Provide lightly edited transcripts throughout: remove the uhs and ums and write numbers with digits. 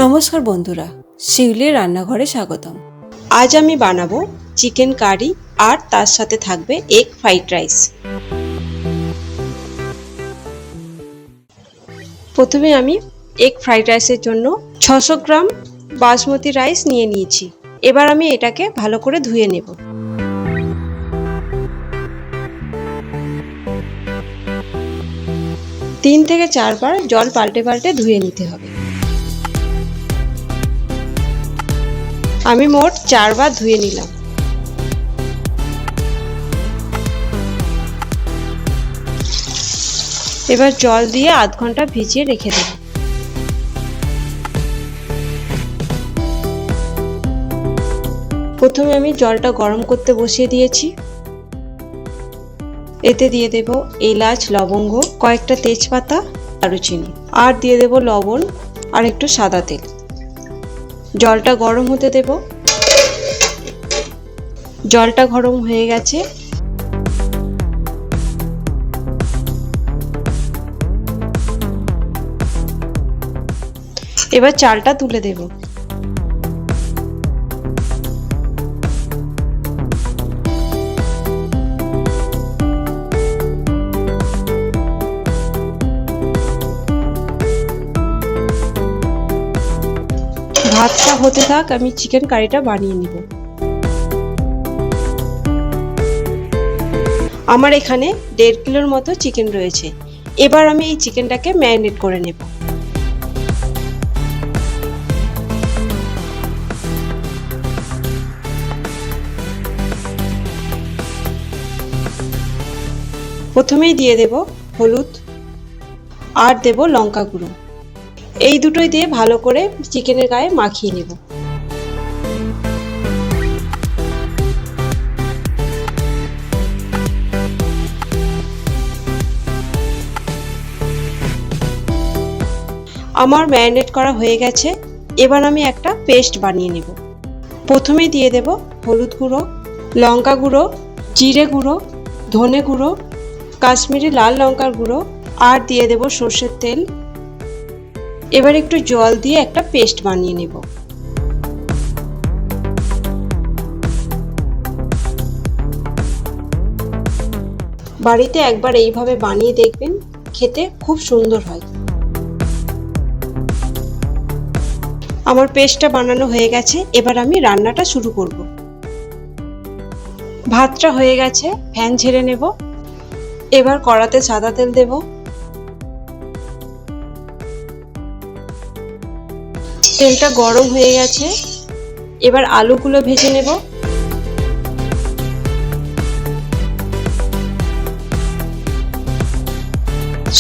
নমস্কার বন্ধুরা, শিউলির রান্নাঘরে স্বাগতম। আজ আমি বানাবো চিকেন কারি আর তার সাথে থাকবে এগ ফ্রাইড রাইস। প্রথমে আমি এগ ফ্রাইড রাইসের জন্য 600 গ্রাম বাসমতি রাইস নিয়ে নিয়েছি। এবার আমি এটাকে ভালো করে ধুয়ে নেব। তিন থেকে চারবার জল পাল্টে পাল্টে ধুয়ে নিতে হবে। আমি মোট 4 বার ধুয়ে নিলাম। এবার জল দিয়ে আধ ঘন্টা ভিজিয়ে রেখে দেব। প্রথমে আমি জলটা গরম করতে বসিয়ে দিয়েছি। এতে দিয়ে দেব এলাচ, লবঙ্গ, কয়েকটা তেজপাতা, দারুচিনি, আর দিয়ে দেব লবণ আর একটু সাদা তেল। জলটা গরম হতে দেব। জলটা গরম হয়ে গেছে। এবার চালটা তুলে দেব। ভাতটা হতে থাক, আমি চিকেন কারিটা বানিয়ে নিব। আমার এখানে 1.5 কিলোর মতো চিকেন রয়েছে। এবার আমি এই চিকেনটাকে ম্যারিনেট করে নেব। প্রথমেই দিয়ে দেব হলুদ আর দেব লঙ্কা গুঁড়ো। এই দুটোই দিয়ে ভালো করে চিকেনের গায়ে মাখিয়ে নেব। আমার ম্যারিনেট করা হয়ে গেছে। এবার আমি একটা পেস্ট বানিয়ে নেব। প্রথমেই দিয়ে দেব হলুদ গুঁড়ো, লঙ্কা গুঁড়ো, জিরে গুঁড়ো, ধনে গুঁড়ো, কাশ্মীরি লাল লঙ্কার গুঁড়ো, আর দিয়ে দেব সর্ষের তেল। এবার একটু জল দিয়ে একটা পেস্ট বানিয়ে নেব। বাড়িতে একবার এইভাবে বানিয়ে দেখবেন, খেতে খুব সুন্দর হয়। আমার পেস্টটা বানানো হয়ে গেছে। এবার আমি রান্নাটা শুরু করব। ভাতটা হয়ে গেছে, ফ্যান ঝেড়ে নেব। এবার কড়াতে সাদা তেল দেব। তেলটা গরম হয়ে গেছে। এবার আলুগুলো ভেজে নেব।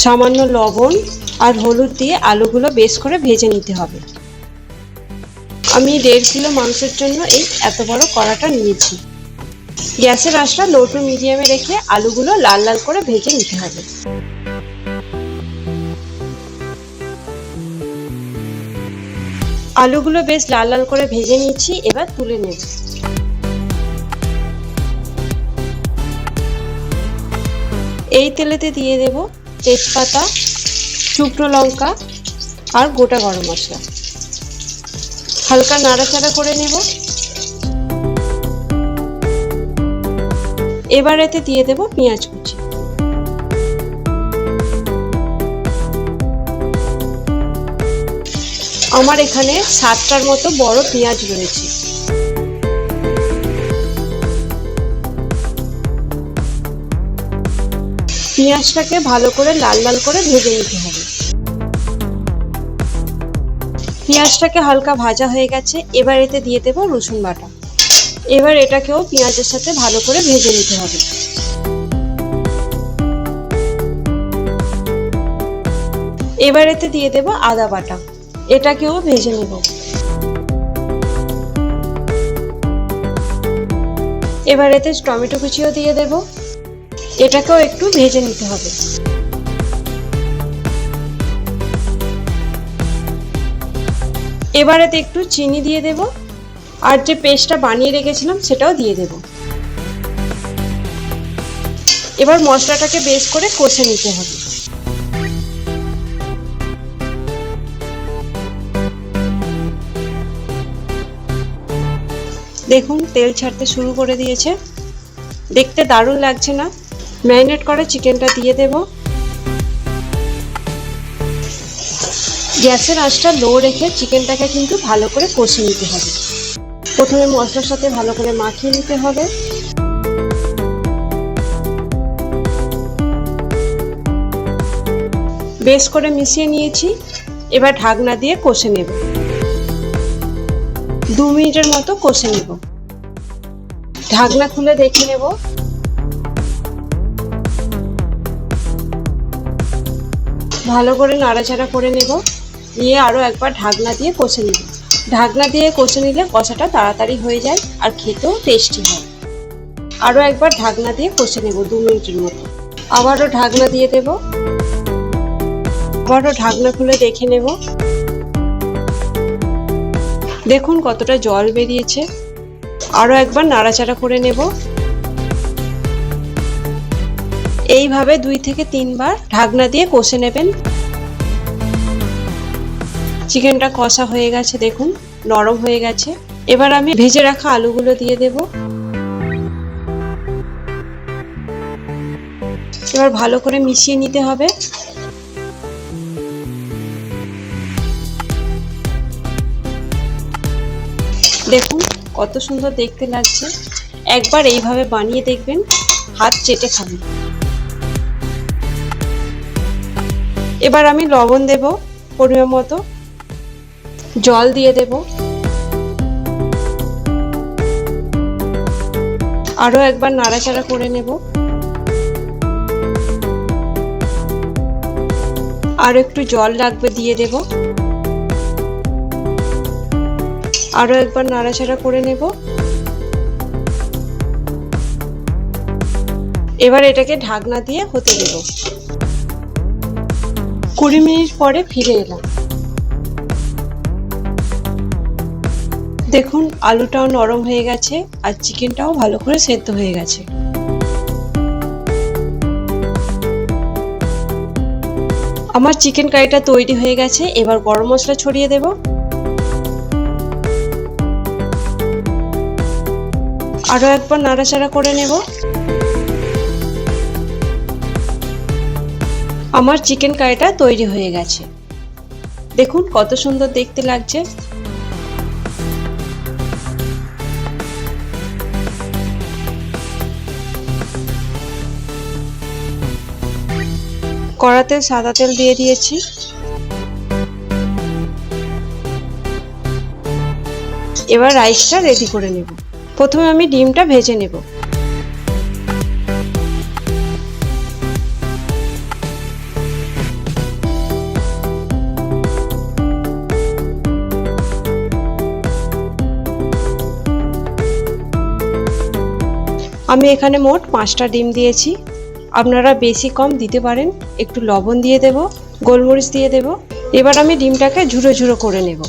সামান্য লবণ আর হলুদ দিয়ে আলুগুলো বেশ করে ভেজে নিতে হবে। আমি 1.5 কিলো মাংসের জন্য এই এত বড় কড়াটা নিয়েছি। গ্যাসের আঁচটা লো টু মিডিয়ামে রেখে আলুগুলো লাল লাল করে ভেজে নিতে হবে। আলুগুলো বেশ লাল লাল করে ভেজে নিয়েছি। এবার তুলে নেব। এই তেলেতে দিয়ে দেব তেজপাতা, শুকনো লঙ্কা আর গোটা গরম মশলা। হালকা নাড়াচাড়া করে নেব। এবার এতে দিয়ে দেব পেঁয়াজ কুচি। আমার এখানে 7টার মতো বড় পেঁয়াজ রয়েছে। পেঁয়াজটাকে ভালো করে লাল লাল করে ভেজে নিতে হবে। পেঁয়াজটাকে হালকা ভাজা হয়ে গেছে। এবার এতে দিয়ে দেব রসুন বাটা। এবার এটাকেও পেঁয়াজের সাথে ভালো করে ভেজে নিতে হবে। এবার এতে দিয়ে দেব আদা বাটা। এটাকেও ভেজে নেব। এবার এতে টমেটো কুচিও দিয়ে দেব। এটাকেও একটু ভেজে নিতে হবে। এবার এতে একটু চিনি দিয়ে দেব আর যে পেস্টটা বানিয়ে রেখেছিলাম সেটাও দিয়ে দেব। এবার মশলাটাকে বেশ করে কষে নিতে হবে। দেখুন তেল ছাড়তে শুরু করে দিয়েছে, দেখতে দারুণ লাগছে না? ম্যারিনেট করা চিকেনটা দিয়ে দেব। গ্যাসের আঁচটা লো রেখে চিকেনটাকে কিন্তু ভালো করে কষে নিতে হবে। প্রথমে মশলার সাথে ভালো করে মাখিয়ে নিতে হবে। বেশ করে মিশিয়ে নিয়েছি, এবার ঢাকনা দিয়ে কষে নেব। 2 মিনিটের মতো কষে নেব। ঢাকনা খুলে দেখে নেব। ভালো করে নাড়াচাড়া করে নেব, নিয়ে আরও একবার ঢাকনা দিয়ে কষে নেব। ঢাকনা দিয়ে কষে নিলে কষাটা তাড়াতাড়ি হয়ে যায় আর খেতেও টেস্টি হয়। আরও একবার ঢাকনা দিয়ে কষে নেব 2 মিনিটের মতো। আবারও ঢাকনা দিয়ে দেব। আবারও ঢাকনা খুলে দেখে নেব। দেখুন কতটা জল বেরিয়েছে। আরও একবার নাড়াচাড়া করে নেব। এইভাবে 2 থেকে 3 বার ঢাকনা দিয়ে কষে নেবেন। চিকেনটা কষা হয়ে গেছে, দেখুন নরম হয়ে গেছে। এবার আমি ভেজে রাখা আলুগুলো দিয়ে দেব। এবার ভালো করে মিশিয়ে নিতে হবে। দেখুন কত সুন্দর দেখতে লাগছে। একবার এইভাবে বানিয়ে দেখবেন, হাত চেটে খাবেন। এবার আমি লবণ দেব পরিমাণ মতো, জল দিয়ে দেব। আরও একবার নাড়াচাড়া করে নেব। আর একটু জল লাগবে, দিয়ে দেব। আরও একবার নাড়াচাড়া করে নেব। এবার এটাকে ঢাকনা দিয়ে হতে দেব। 20 মিনিট পরে ফিরে এলাম। দেখুন আলুটাও নরম হয়ে গেছে আর চিকেনটাও ভালো করে সেদ্ধ হয়ে গেছে। আমার চিকেন কারিটা তৈরি হয়ে গেছে। এবার গরম মশলা ছড়িয়ে দেব। আরও একবার নাড়াচাড়া করে নেব। আমার চিকেন কারিটা তৈরি হয়ে গেছে। দেখুন কত সুন্দর দেখতে লাগছে। কড়াতে সাদা তেল দিয়ে দিয়েছি। এবার রাইসটা রেডি করে নেব। প্রথমে আমি ডিমটা ভেজে নেব। আমি এখানে মোট 5টা ডিম দিয়েছি। আপনারা বেশি কম দিতে পারেন। একটু লবণ দিয়ে দেব, গোলমরিচ দিয়ে দেব। এবার আমি ডিমটাকে ঝুরো ঝুরো করে নেব।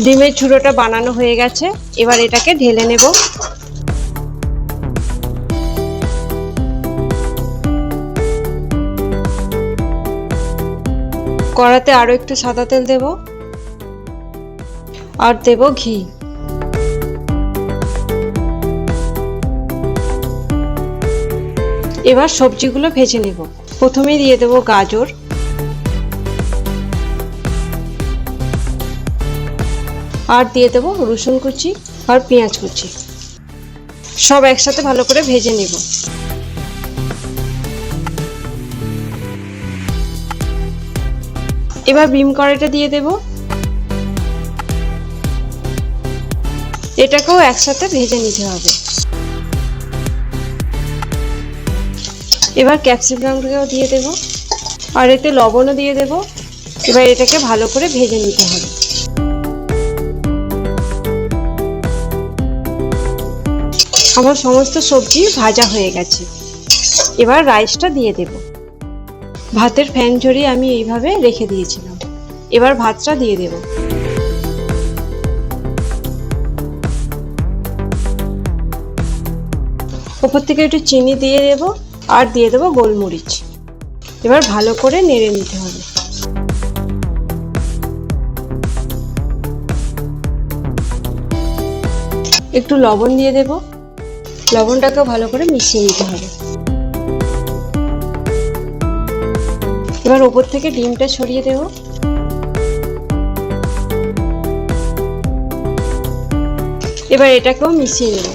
ডিমের ঝুরোটা বানানো হয়ে গেছে। এবার এটাকে ঢেলে নেব। কড়াতে আরো একটু সাদা তেল দেব আর দেব ঘি। এবার সবজিগুলো ভেজে নেব। প্রথমে দিয়ে দেব গাজর, আর দিয়ে দেব রসুন কুচি আর পেঁয়াজ কুচি। সব একসাথে ভালো করে ভেজে নেব। এবার বিম কড়াইটা দিয়ে দেব। এটাকেও একসাথে ভেজে নিতে হবে। এবার ক্যাপসিকামটাকেও দিয়ে দেব আর এতে লবণও দিয়ে দেব। এবার এটাকে ভালো করে ভেজে নিতে হবে। আমার সমস্ত সবজি ভাজা হয়ে গেছে। এবার রাইসটা দিয়ে দেব। ভাতের ফ্যান ঝরিয়ে আমি এইভাবে রেখে দিয়েছিলাম। এবার ভাতটা দিয়ে দেব। উপর থেকে একটু চিনি দিয়ে দেব আর দিয়ে দেবো গোলমরিচ। এবার ভালো করে নেড়ে নিতে হবে। একটু লবণ দিয়ে দেব, লবণটাকেও ভালো করে মিশিয়ে নিতে হবে। এবার ওপর থেকে ডিমটা ছড়িয়ে দেব। এবার এটাকেও মিশিয়ে নেব।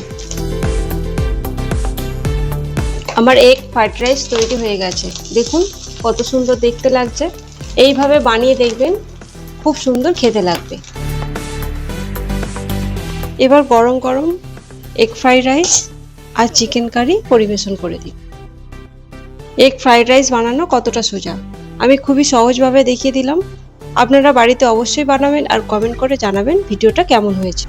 আমার এগ ফ্রাইড রাইস তৈরি হয়ে গেছে। দেখুন কত সুন্দর দেখতে লাগছে। এইভাবে বানিয়ে দেখবেন, খুব সুন্দর খেতে লাগবে। এবার গরম গরম এগ ফ্রাইড রাইস আর চিকেন কারি পরিবেশন করে দিন। এগ ফ্রাইড রাইস বানানো কতটা সোজা আমি খুবই সহজভাবে দেখিয়ে দিলাম। আপনারা বাড়িতে অবশ্যই বানাবেন আর কমেন্ট করে জানাবেন ভিডিওটা কেমন হয়েছে।